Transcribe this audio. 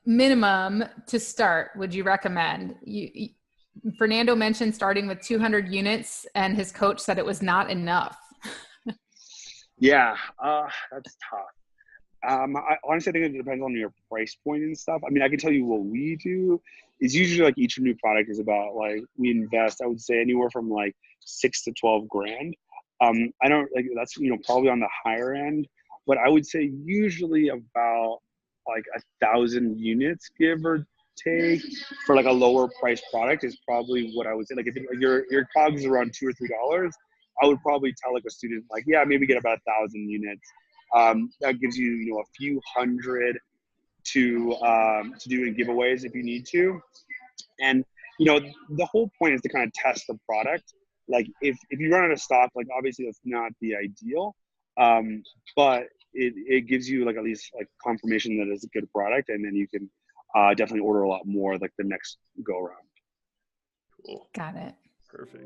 minimum to start would you recommend? Fernando mentioned starting with 200 units and his coach said it was not enough. Yeah, that's tough. I honestly think it depends on your price point and stuff. I mean, I can tell you what we do is usually like each new product is about like we invest, I would say anywhere from like 6 to 12 grand. I don't like that's, probably on the higher end, but I would say usually about like 1,000 units, give or take, for like a lower price product is probably what I would say. Like if your COGS is around $2 or $3, I would probably tell like a student like, yeah, maybe get about 1,000 units. That gives you, a few hundred to do in giveaways if you need to. And, the whole point is to kind of test the product. Like if you run out of stock, like obviously that's not the ideal. But it gives you like at least like confirmation that it's a good product, and then you can definitely order a lot more like the next go around. Cool. Got it. Perfect.